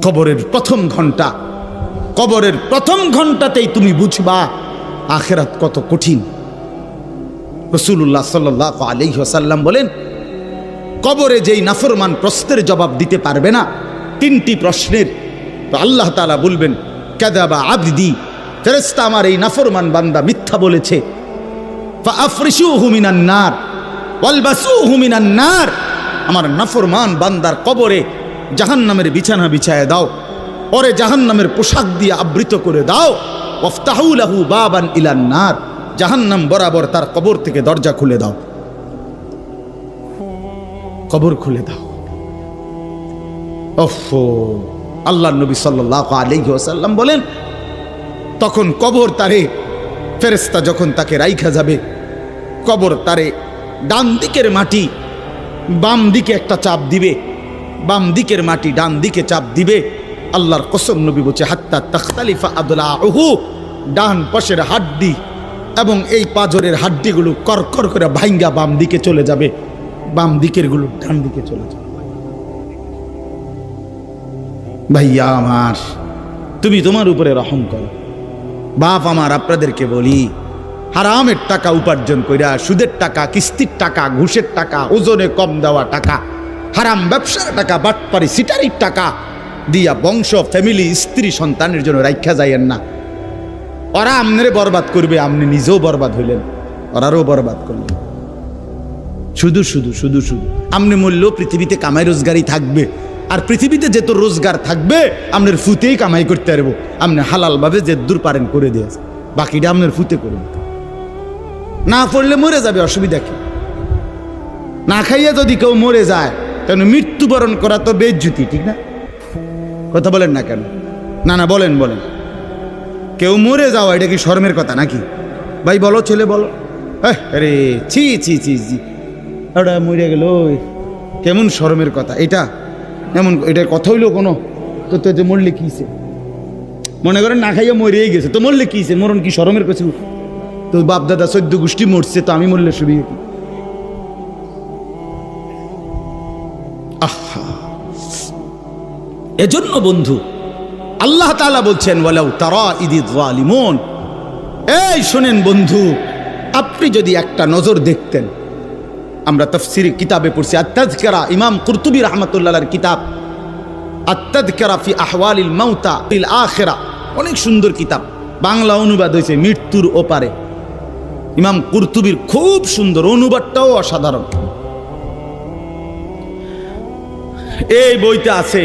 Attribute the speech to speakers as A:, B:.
A: কবরের প্রথম ঘন্টা, কবরের প্রথম ঘন্টাতেই তুমি বুঝবা আখিরাত কত কঠিন। রাসূলুল্লাহ সাল্লাল্লাহু আলাইহি ওয়াসাল্লাম বলেন, কবরে যেই নাফরমান প্রশ্নের জবাব দিতে পারবে না, তিনটি প্রশ্নের, তো আল্লাহ তাআলা বলবেন কাযাবা আবদি, ফেরেশতা আমার এই নাফরমান বান্দা মিথ্যা বলেছে। ফাআফরিশুহু মিনান নার ওয়ালবাসুহু মিনান নার, আমার নাফরমান বান্দার কবরে জাহান্নামের বিছানা বিছায় দাও, পরে জাহান্নামের পোশাক দিয়ে আবৃত করে দাও। ওয়াফতাহু লাহু বাবান ইলান নার, জাহান্নাম বরাবর তার কবর থেকে দরজা খুলে দাও, কবর খুলে দাও। ওফো, আল্লাহর নবী সাল্লাল্লাহু আলাইহি ওয়াসাল্লাম বলেন, তখন কবর তারে, ফেরেশতা যখন তাকে রাইখা যাবে, কবর তারে ডান দিকের মাটি বাম দিকে একটা চাপ দিবে, বাম দিকের মাটি ডান দিকে চাপ দিবে। আল্লাহর কসম, নবী বলছে হাত্তা তাখতালিফা আদলাউহু, ডান পাশের হাড্ডি এবং এই পাজরের হাড্ডিগুলো করকর করে ভাঙ্গা বাম দিকে চলে যাবে, বাম দিকের গুলো ডান দিকে চলে যাবে। ভাইয়া আমার, তুমি তোমার উপরে রহম করো। বাপ আমার, আপনাদেরকে বলি, হারামের টাকা উপার্জন কইরা, সুদের টাকা, কিস্তির টাকা, ঘুষের টাকা, ওজনে কম দেওয়া টাকা, হারাম ব্যবসার টাকা, বাটপারি সিটারির টাকা দিয়া বংশ, ফ্যামিলি, স্ত্রী, সন্তানের জন্য রাইখা যাইয়েন না। ওরা আমনেরে বরবাদ করবে, আপনি নিজেও বরবাদ হইলেন, ওরারও বরবাদ করলেন। শুধু শুধু শুধু শুধু আপনি মূল্য পৃথিবীতে কামাই রোজগারই থাকবে, আর পৃথিবীতে যেত রোজগার থাকবে আপনার ফুতেই কামাই করতে পারবো। আপনি হালালভাবে যে দূর পারেন করে দিয়েছে, বাকিটা আপনার ফুতে করবে। না পড়লে মরে যাবে, অসুবিধা কি? না খাইয়া যদি কেউ মরে যায়, তাহলে মৃত্যুবরণ করা তো বেজ্জুতি, ঠিক না? কথা বলেন না কেন? না না, বলেন বলেন। কেউ মরে যাওয়া এটা কি শরমের কথা নাকি? ভাই বলো, ছেলে বলো। আরে ছি ছি ছি ছি, ওটা মরে গেল, কেমন শরমের কথা এটা? এমন এটার কথা হইলো কোনো? তো তো মরলে কিছে, মনে করেন না খাইয়া মরেই গেছে, তো মরলে কিছে? মরণ কি শরমের কিছু? তো বাপ দাদা 14 গোষ্ঠী মরছে, তো আমি মরলে সুবিধা কি? আহা, এজন্য বন্ধু আল্লাহ তাআলা বলছেন ওয়ালাউ তারা ইযিয যালিমুন, এই শোনেন বন্ধু, আপনি যদি একটা নজর দেখতেন, আমরা তাফসীরে কিতাবে পড়ছি আত-তাযকিরা, ইমাম কুরতুবী রাহমাতুল্লাহ আলাইহির কিতাব আত-তাযকিরা ফি আহওয়ালিল মাউতা ফিল আখিরা, অনেক সুন্দর কিতাব, বাংলা অনুবাদ হয়েছে মৃত্যুর ওপারে। ইমাম কুরতুবীর খুব সুন্দর, অনুবাদটাও অসাধারণ। এই বইতে আছে